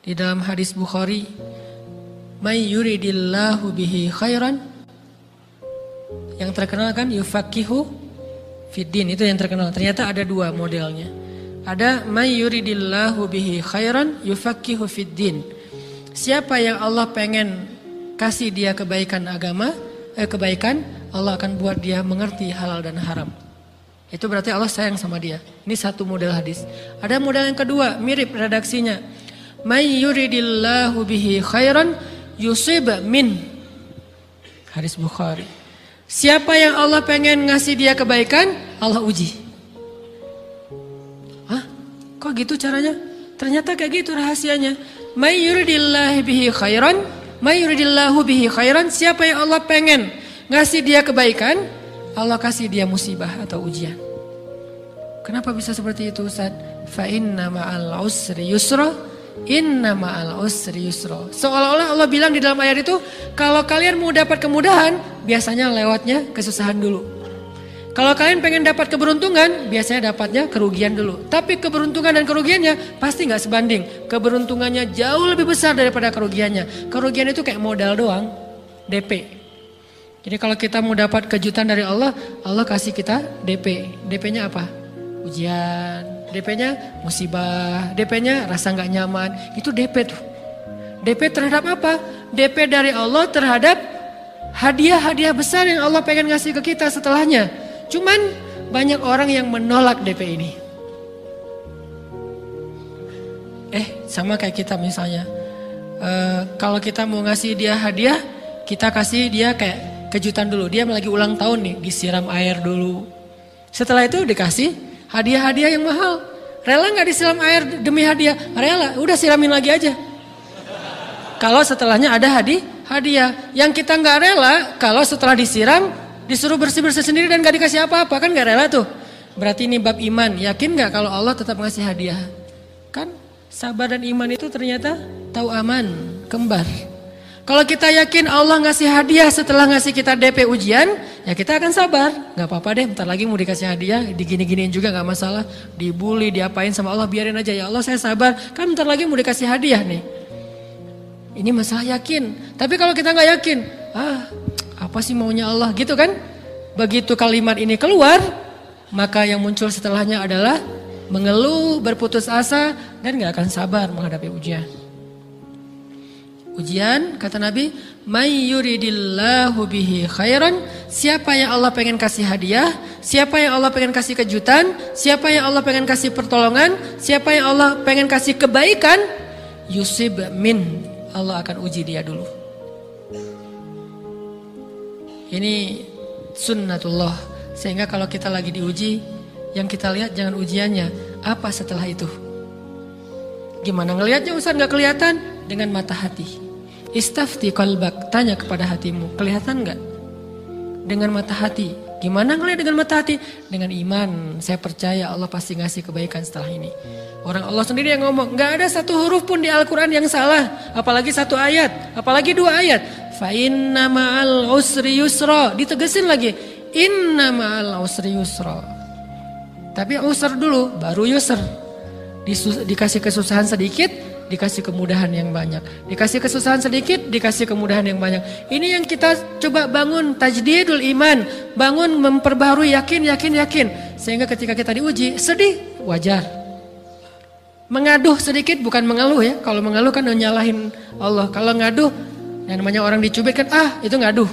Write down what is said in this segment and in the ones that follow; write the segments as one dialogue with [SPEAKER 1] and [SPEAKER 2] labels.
[SPEAKER 1] Di dalam hadis Bukhari, may yuridillahu bihi khairan, yang terkenal kan yufaqihu fiddin, itu yang terkenal. Ternyata ada dua modelnya. Ada may yuridillahu bihi khairan yufaqihu fiddin. Siapa yang Allah pengen kasih dia kebaikan agama, kebaikan, Allah akan buat dia mengerti halal dan haram. Itu berarti Allah sayang sama dia. Ini satu model hadis. Ada model yang kedua, mirip redaksinya. May yuridillahu bihi khairan yusib min. Hadis Bukhari. Siapa yang Allah pengen ngasih dia kebaikan, Allah uji. Hah? Kok gitu caranya? Ternyata kayak gitu rahasianya. May yuridillahu bihi khairan, may yuridillahu bihi khairan. Siapa yang Allah pengen ngasih dia kebaikan, Allah kasih dia musibah atau ujian. Kenapa bisa seperti itu, Ustaz? Fa inna ma'al usri yusra, inna ma'al usri yusra. Seolah-olah Allah bilang di dalam ayat itu, kalau kalian mau dapat kemudahan, biasanya lewatnya kesusahan dulu. Kalau kalian pengen dapat keberuntungan, biasanya dapatnya kerugian dulu. Tapi keberuntungan dan kerugiannya pasti gak sebanding. Keberuntungannya jauh lebih besar daripada kerugiannya. Kerugian itu kayak modal doang, DP. Jadi kalau kita mau dapat kejutan dari Allah, Allah kasih kita DP. DP-nya apa? Ujian. DP-nya musibah. DP-nya rasa gak nyaman. Itu DP tuh. DP terhadap apa? DP dari Allah terhadap hadiah-hadiah besar yang Allah pengen ngasih ke kita setelahnya. Cuman banyak orang yang menolak DP ini. Sama kayak kita misalnya. Kalau kita mau ngasih dia hadiah, kita kasih dia kayak kejutan dulu. Dia lagi ulang tahun nih, disiram air dulu. Setelah itu dikasih hadiah-hadiah yang mahal. Rela gak disiram air demi hadiah? Rela, udah siramin lagi aja. Kalau setelahnya ada hadiah. Yang kita gak rela, kalau setelah disiram, disuruh bersih-bersih sendiri dan gak dikasih apa-apa. Kan gak rela tuh. Berarti ini bab iman. Yakin gak kalau Allah tetap ngasih hadiah? Kan sabar dan iman itu ternyata tahu aman, kembar. Kalau kita yakin Allah ngasih hadiah setelah ngasih kita DP ujian, ya kita akan sabar. Gak apa-apa deh, bentar lagi mau dikasih hadiah, digini-giniin juga gak masalah. Dibully, diapain sama Allah, biarin aja. Ya Allah saya sabar, kan bentar lagi mau dikasih hadiah nih. Ini masalah yakin. Tapi kalau kita gak yakin, apa sih maunya Allah gitu kan? Begitu kalimat ini keluar, maka yang muncul setelahnya adalah mengeluh, berputus asa, dan gak akan sabar menghadapi ujian. Ujian, kata Nabi, may yuridillahu bihi khairan. Siapa yang Allah pengen kasih hadiah, siapa yang Allah pengen kasih kejutan, siapa yang Allah pengen kasih pertolongan, siapa yang Allah pengen kasih kebaikan, yusib min, Allah akan uji dia dulu. Ini sunnatullah. Sehingga kalau kita lagi diuji, yang kita lihat jangan ujiannya, apa setelah itu. Gimana ngelihatnya Ustaz gak kelihatan? Dengan mata hati. Istafti qalbak, tanya kepada hatimu, kelihatan gak? Dengan mata hati. Gimana ngelihat dengan mata hati? Dengan iman, saya percaya Allah pasti ngasih kebaikan setelah ini. Orang Allah sendiri yang ngomong, gak ada satu huruf pun di Al-Quran yang salah. Apalagi satu ayat, apalagi dua ayat. Fa inna ma'al usri yusra. Ditegesin lagi, inna ma'al usri yusra. Tapi usr dulu, baru yusr. Dikasih kesusahan sedikit, dikasih kemudahan yang banyak. Dikasih kesusahan sedikit, dikasih kemudahan yang banyak. Ini yang kita coba bangun tajdidul iman. Bangun memperbarui yakin. Sehingga ketika kita diuji, sedih, wajar. Mengaduh sedikit bukan mengeluh ya. Kalau mengeluh kan nyalahin Allah. Kalau ngaduh, yang namanya orang dicubit kan, itu ngaduh.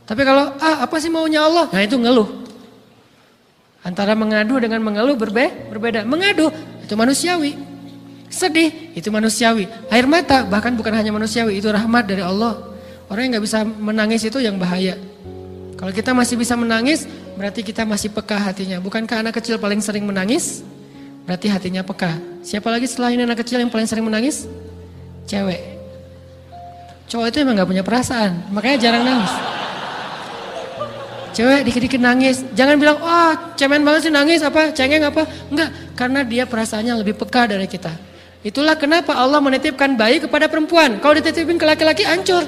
[SPEAKER 1] Tapi kalau, apa sih maunya Allah? Nah itu ngeluh. Antara mengadu dengan mengeluh berbeda. Mengadu, itu manusiawi. Sedih, itu manusiawi. Air mata bahkan bukan hanya manusiawi, itu rahmat dari Allah. Orang yang gak bisa menangis itu yang bahaya. Kalau kita masih bisa menangis, berarti kita masih peka hatinya. Bukankah anak kecil paling sering menangis? Berarti hatinya peka. Siapa lagi selain anak kecil yang paling sering menangis? Cewek. Cowok itu emang gak punya perasaan, makanya jarang nangis. Cewek dikit-dikit nangis, jangan bilang, cemen banget sih nangis, cengeng apa. Enggak, karena dia perasaannya lebih peka dari kita. Itulah kenapa Allah menitipkan bayi kepada perempuan. Kalau dititipin ke laki-laki hancur.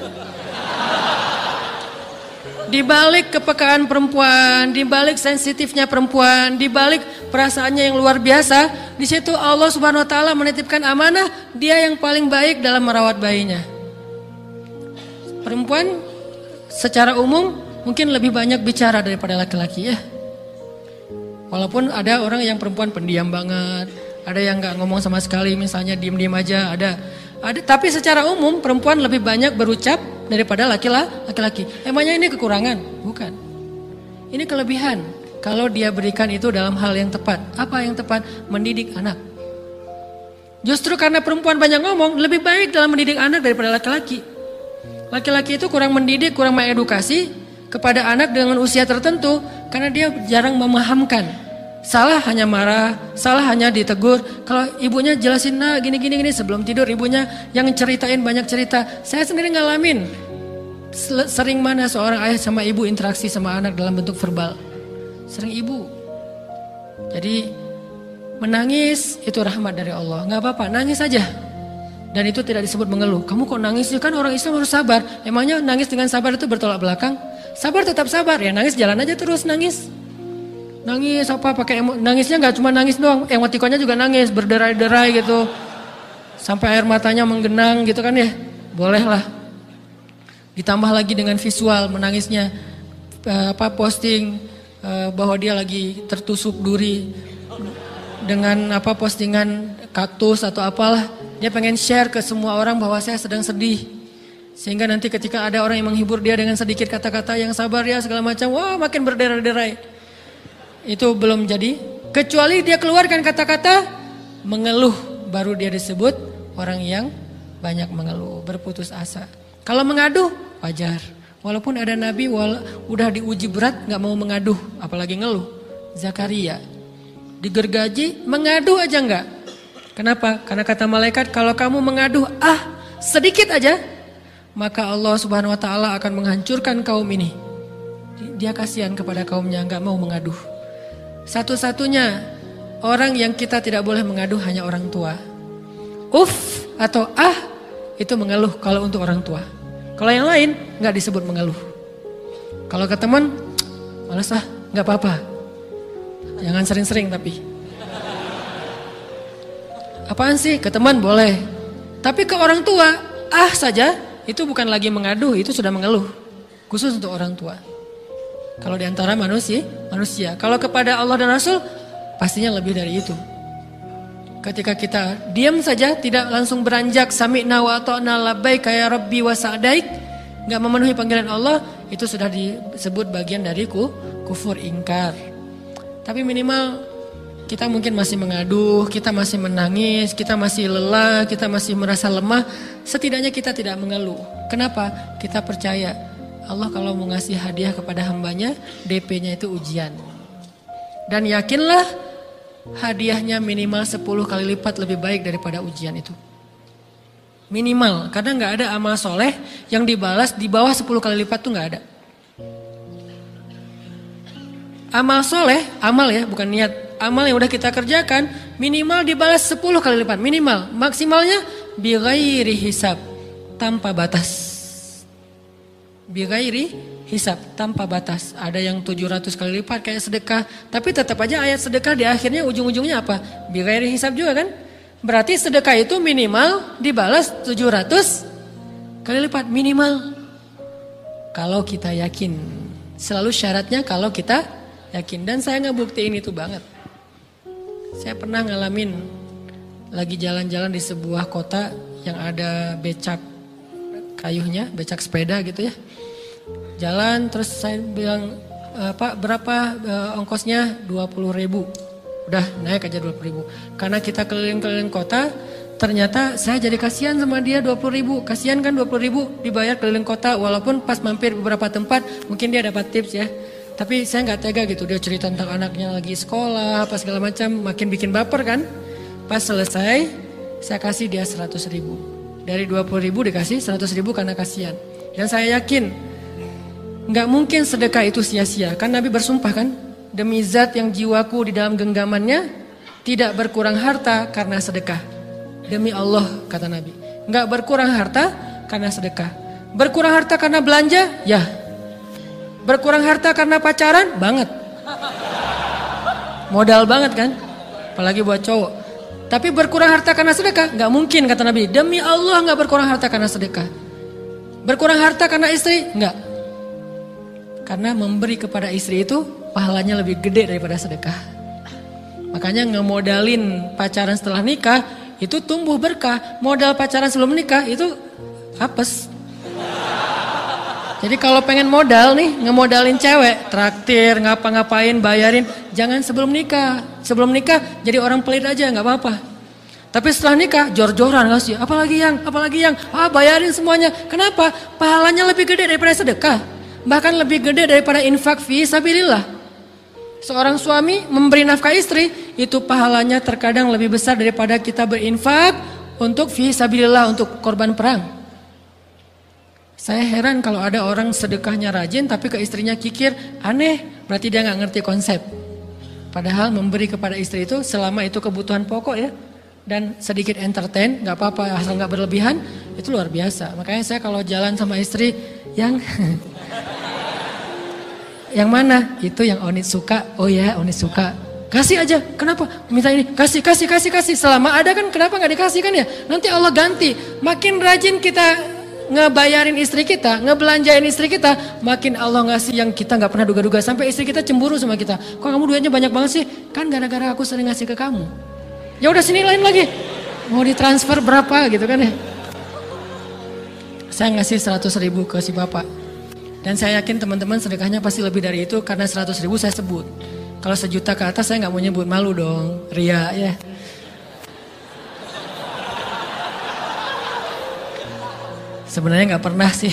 [SPEAKER 1] Di balik kepekaan perempuan, di balik sensitifnya perempuan, di balik perasaannya yang luar biasa, di situ Allah Subhanahu wa taala menitipkan amanah, dia yang paling baik dalam merawat bayinya. Perempuan secara umum mungkin lebih banyak bicara daripada laki-laki ya. Walaupun ada orang yang perempuan pendiam banget, ada yang nggak ngomong sama sekali, misalnya diem-diem aja, ada. Tapi secara umum perempuan lebih banyak berucap daripada laki-laki. Emangnya ini kekurangan? Bukan. Ini kelebihan. Kalau dia berikan itu dalam hal yang tepat. Apa yang tepat? Mendidik anak. Justru karena perempuan banyak ngomong, lebih baik dalam mendidik anak daripada laki-laki. Laki-laki itu kurang mendidik, kurang mengedukasi kepada anak dengan usia tertentu karena dia jarang memahamkan. Salah hanya marah, salah hanya ditegur. Kalau ibunya jelasin gini sebelum tidur ibunya yang ceritain banyak cerita. Saya sendiri ngalamin sering mana seorang ayah sama ibu interaksi sama anak dalam bentuk verbal. Sering ibu. Jadi menangis itu rahmat dari Allah. Gak apa-apa, nangis aja. Dan itu tidak disebut mengeluh. Kamu kok nangis? Kan orang Islam harus sabar. Emangnya nangis dengan sabar itu bertolak belakang? Sabar tetap sabar. Ya nangis jalan aja terus nangis. Nangis pakai nangisnya nggak cuma nangis doang, emotikonnya juga nangis, berderai-derai gitu. Sampai air matanya menggenang gitu kan ya. Boleh lah. Ditambah lagi dengan visual menangisnya posting bahwa dia lagi tertusuk duri dengan postingan kaktus atau apalah. Dia pengen share ke semua orang bahwa saya sedang sedih. Sehingga nanti ketika ada orang yang menghibur dia dengan sedikit kata-kata yang sabar ya segala macam, wah makin berderai-derai. Itu belum jadi. Kecuali dia keluarkan kata-kata mengeluh, baru dia disebut orang yang banyak mengeluh, berputus asa. Kalau mengadu wajar. Walaupun ada nabi udah diuji berat gak mau mengaduh, apalagi ngeluh. Zakaria digergaji mengadu aja enggak. Kenapa? Karena kata malaikat kalau kamu mengaduh sedikit aja, maka Allah Subhanahu wa taala akan menghancurkan kaum ini. Dia kasihan kepada kaumnya, gak mau mengaduh. Satu-satunya orang yang kita tidak boleh mengaduh hanya orang tua. Atau itu mengeluh kalau untuk orang tua. Kalau yang lain gak disebut mengeluh. Kalau ke teman, malas gak apa-apa. Jangan sering-sering tapi. Apaan sih? Ke teman boleh. Tapi ke orang tua, saja itu bukan lagi mengadu, itu sudah mengeluh. Khusus untuk orang tua. Kalau di antara manusia. Kalau kepada Allah dan Rasul, pastinya lebih dari itu. Ketika kita diam saja, tidak langsung beranjak sami'na wa ata'na labbaik ya rabbi wa sa'daik, enggak memenuhi panggilan Allah, itu sudah disebut bagian dari kufur ingkar. Tapi minimal kita mungkin masih mengaduh, kita masih menangis, kita masih lelah, kita masih merasa lemah, setidaknya kita tidak mengeluh. Kenapa? Kita percaya Allah kalau mau ngasih hadiah kepada hambanya, DP-nya itu ujian. Dan yakinlah hadiahnya minimal 10 kali lipat lebih baik daripada ujian itu. Minimal, karena gak ada amal soleh yang dibalas di bawah 10 kali lipat tuh gak ada. Amal soleh, amal ya bukan niat. Amal yang udah kita kerjakan minimal dibalas 10 kali lipat. Minimal, maksimalnya bighairi hisab, tanpa batas. Bighairi hisab, tanpa batas. Ada yang 700 kali lipat kayak sedekah. Tapi tetap aja ayat sedekah di akhirnya ujung-ujungnya apa? Bighairi hisab juga kan? Berarti sedekah itu minimal dibalas 700 kali lipat. Minimal. Kalau kita yakin. Selalu syaratnya kalau kita yakin. Dan saya ngebuktiin itu banget. Saya pernah ngalamin lagi jalan-jalan di sebuah kota yang ada becak kayuhnya, becak sepeda gitu ya. Jalan terus saya bilang, Pak berapa ongkosnya? 20.000. Udah naik aja 20.000. Karena kita keliling-keliling kota, ternyata saya jadi kasihan sama dia 20.000. Kasihan kan 20.000 dibayar keliling kota, walaupun pas mampir beberapa tempat mungkin dia dapat tips ya. Tapi saya nggak tega gitu, dia cerita tentang anaknya lagi sekolah, apa segala macam, makin bikin baper kan. Pas selesai, saya kasih dia 100.000. Dari 20.000 dikasih 100.000 karena kasihan. Dan saya yakin nggak mungkin sedekah itu sia-sia. Kan Nabi bersumpah kan, demi zat yang jiwaku di dalam genggamannya, tidak berkurang harta karena sedekah. Demi Allah kata Nabi, nggak berkurang harta karena sedekah. Berkurang harta karena belanja, ya. Berkurang harta karena pacaran? Banget. Modal banget kan? Apalagi buat cowok. Tapi berkurang harta karena sedekah? Gak mungkin kata Nabi. Demi Allah gak berkurang harta karena sedekah. Berkurang harta karena istri? Enggak. Karena memberi kepada istri itu pahalanya lebih gede daripada sedekah. Makanya ngemodalin pacaran setelah nikah itu tumbuh berkah. Modal pacaran sebelum nikah itu apes. Jadi kalau pengen modal nih, ngemodalin cewek, traktir, ngapa-ngapain, bayarin, jangan sebelum nikah. Sebelum nikah jadi orang pelit aja, nggak apa-apa. Tapi setelah nikah, jor-joran ngasih, apalagi yang, bayarin semuanya. Kenapa? Pahalanya lebih gede daripada sedekah. Bahkan lebih gede daripada infak fi sabilillah. Seorang suami memberi nafkah istri, itu pahalanya terkadang lebih besar daripada kita berinfak untuk fi sabilillah, untuk korban perang. Saya heran kalau ada orang sedekahnya rajin tapi ke istrinya kikir, aneh, berarti dia nggak ngerti konsep. Padahal memberi kepada istri itu selama itu kebutuhan pokok ya, dan sedikit entertain, nggak apa-apa asal nggak berlebihan, itu luar biasa. Makanya saya kalau jalan sama istri yang yang mana? Itu yang Onit suka. Oh ya, Onit suka. Kasih aja. Kenapa? Minta ini. Kasih. Selama ada kan kenapa nggak dikasih kan ya? Nanti Allah ganti. Makin rajin kita ngebayarin istri kita, ngebelanjain istri kita, makin Allah ngasih yang kita nggak pernah duga-duga. Sampai istri kita cemburu sama kita. Kok kamu duitnya banyak banget sih? Kan gara-gara aku sering ngasih ke kamu. Ya udah sini lain lagi. Mau ditransfer berapa gitu kan ya? Saya ngasih 100.000 ke si bapak. Dan saya yakin teman-teman sedekahnya pasti lebih dari itu karena 100.000 saya sebut. Kalau 1 juta ke atas saya nggak mau nyebut, malu dong, ria ya. Sebenarnya nggak pernah sih.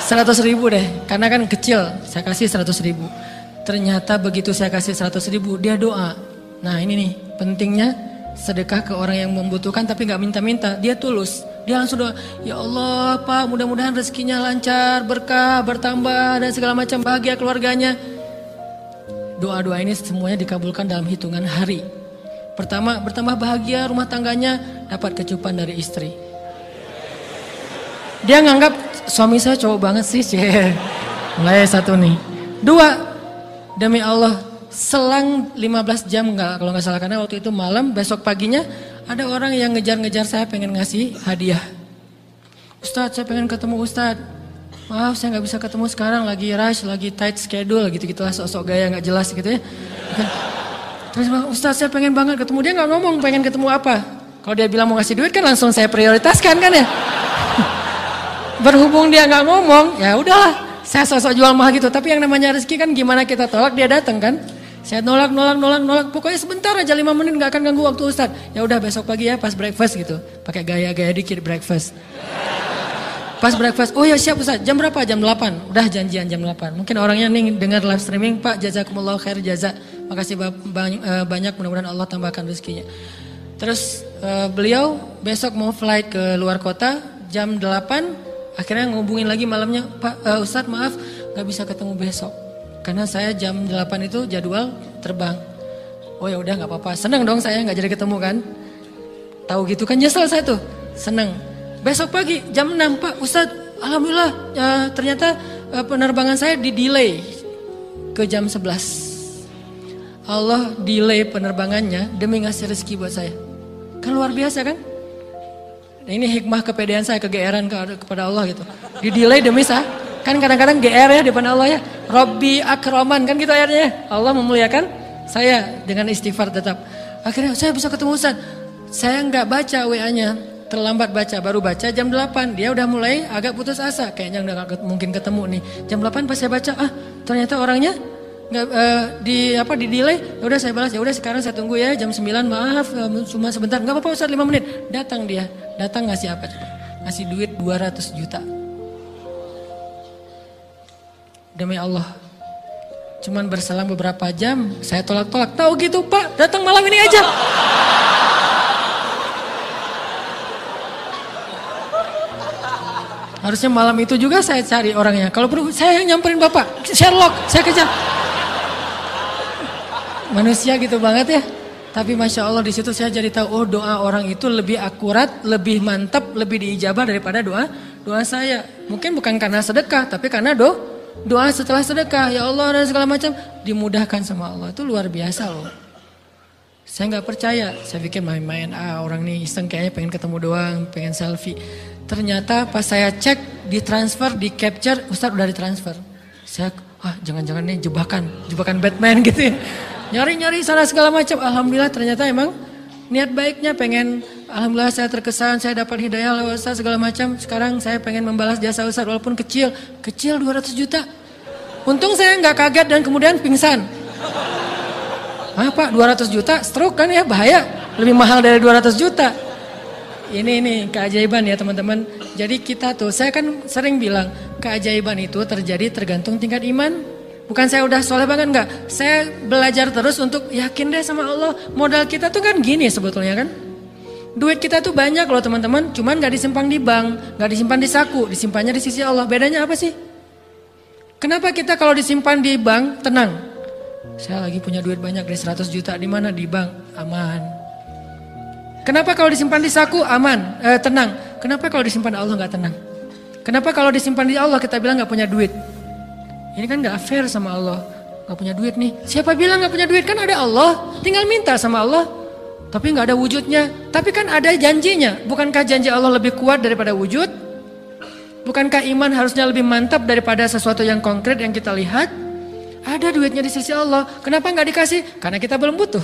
[SPEAKER 1] 100.000 deh, karena kan kecil, saya kasih 100.000. Ternyata begitu saya kasih 100.000, dia doa. Nah ini nih pentingnya sedekah ke orang yang membutuhkan tapi nggak minta-minta, dia tulus. Dia langsung doa, ya Allah Pak, mudah-mudahan rezekinya lancar, berkah, bertambah dan segala macam, bahagia keluarganya. Doa-doa ini semuanya dikabulkan dalam hitungan hari. Pertama, bertambah bahagia rumah tangganya, dapat kecupan dari istri. Dia nganggap suami saya cowok banget sih. Mulai 1 nih. 2, demi Allah, selang 15 jam kalau nggak salah, karena waktu itu malam, besok paginya ada orang yang ngejar-ngejar saya pengen ngasih hadiah. Ustadz, saya pengen ketemu Ustadz. Maaf, saya nggak bisa ketemu sekarang, lagi rush, lagi tight schedule, gitu-gitulah, sok-sok gaya nggak jelas gitu ya. Terus Ustadz, saya pengen banget ketemu. Dia nggak ngomong pengen ketemu apa. Kalau dia bilang mau ngasih duit kan langsung saya prioritaskan kan ya. Berhubung dia nggak ngomong, ya udahlah, saya sosok jual mahal gitu. Tapi yang namanya rezeki kan gimana kita tolak, dia datang kan. Saya nolak. Pokoknya sebentar aja 5 menit nggak akan ganggu waktu Ustadz. Ya udah besok pagi ya pas breakfast gitu, pakai gaya-gaya dikit breakfast. Pas breakfast, oh ya siap Ustadz. Jam berapa? Jam 8. Udah janjian jam 8. Mungkin orangnya nih dengar live streaming, Pak jazakumullah khair jaza. Makasih banyak, mudah-mudahan Allah tambahkan rezekinya. Terus beliau besok mau flight ke luar kota jam 8. Akhirnya ngubungin lagi malamnya, Pak Ustadz maaf gak bisa ketemu besok karena saya jam 8 itu jadwal terbang. Oh ya udah gak apa-apa, seneng dong saya gak jadi ketemu kan. Tahu gitu kan nyesel saya tuh, seneng. Besok pagi jam 6, Pak Ustadz alhamdulillah ternyata penerbangan saya di delay ke jam 11. Allah delay penerbangannya demi ngasih rezeki buat saya. Kan luar biasa kan. Ini hikmah kepedean saya, kegeeran kepada Allah gitu. Di delay demi saya. Kan kadang-kadang GR ya di depan Allah ya. Rabbi akraman kan gitu ayatnya. Allah memuliakan saya dengan istighfar tetap. Akhirnya saya bisa ketemu Ustaz. Saya nggak baca WA-nya, terlambat baca, baru baca jam 8. Dia udah mulai agak putus asa, kayaknya udah gak mungkin ketemu nih. Jam 8 pas saya baca, ternyata orangnya nggak di delay. Ya udah saya balas, ya udah sekarang saya tunggu ya jam 9, maaf cuma sebentar. Nggak apa-apa Ustaz, 5 menit. Datang dia. Datang ngasih apa coba? Ngasih duit 200 juta. Demi Allah. Cuman berselang beberapa jam, saya tolak-tolak. Tahu gitu Pak, datang malam ini aja. Harusnya malam itu juga saya cari orangnya. Kalau perlu saya yang nyamperin Bapak. Sherlock, saya kejar. Manusia gitu banget ya. Tapi Masya Allah di situ saya jadi tahu, oh doa orang itu lebih akurat, lebih mantap, lebih diijabah daripada doa saya. Mungkin bukan karena sedekah, tapi karena Doa setelah sedekah, ya Allah dan segala macam dimudahkan sama Allah. Itu luar biasa loh. Saya nggak percaya, saya pikir main-main, orang nih iseng kayaknya pengen ketemu doang, pengen selfie. Ternyata pas saya cek, ditransfer, di capture, Ustadz udah ditransfer. Saya, jangan-jangan nih jebakan Batman gitu ya. Nyari-nyari sana segala macam, alhamdulillah ternyata emang niat baiknya pengen, alhamdulillah saya terkesan, saya dapat hidayah lewat Ustadz segala macam. Sekarang saya pengen membalas jasa Ustadz walaupun kecil 200 juta. Untung saya nggak kaget dan kemudian pingsan. Pak 200 juta stroke kan ya, bahaya, lebih mahal dari 200 juta. Ini keajaiban ya teman-teman. Jadi kita tuh, saya kan sering bilang keajaiban itu terjadi tergantung tingkat iman. Bukan saya udah soleh banget, enggak. Saya belajar terus untuk yakin deh sama Allah. Modal kita tuh kan gini sebetulnya kan. Duit kita tuh banyak loh teman-teman, cuman gak disimpan di bank, gak disimpan di saku, disimpannya di sisi Allah. Bedanya apa sih? Kenapa kita kalau disimpan di bank tenang? Saya lagi punya duit banyak dari 100 juta, di mana? Di bank, aman. Kenapa kalau disimpan di saku aman, tenang? Kenapa kalau disimpan di Allah gak tenang? Kenapa kalau disimpan di Allah kita bilang gak punya duit? Ini kan gak fair sama Allah. Gak punya duit nih. Siapa bilang gak punya duit? Kan ada Allah. Tinggal minta sama Allah. Tapi gak ada wujudnya. Tapi kan ada janjinya. Bukankah janji Allah lebih kuat daripada wujud? Bukankah iman harusnya lebih mantap daripada sesuatu yang konkret yang kita lihat? Ada duitnya di sisi Allah. Kenapa gak dikasih? Karena kita belum butuh.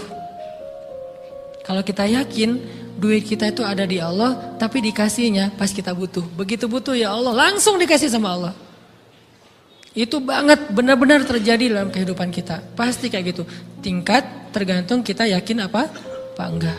[SPEAKER 1] Kalau kita yakin duit kita itu ada di Allah, tapi dikasihnya pas kita butuh. Begitu butuh ya Allah, langsung dikasih sama Allah. Itu banget benar-benar terjadi dalam kehidupan kita. Pasti kayak gitu. Tingkat tergantung kita yakin apa enggak.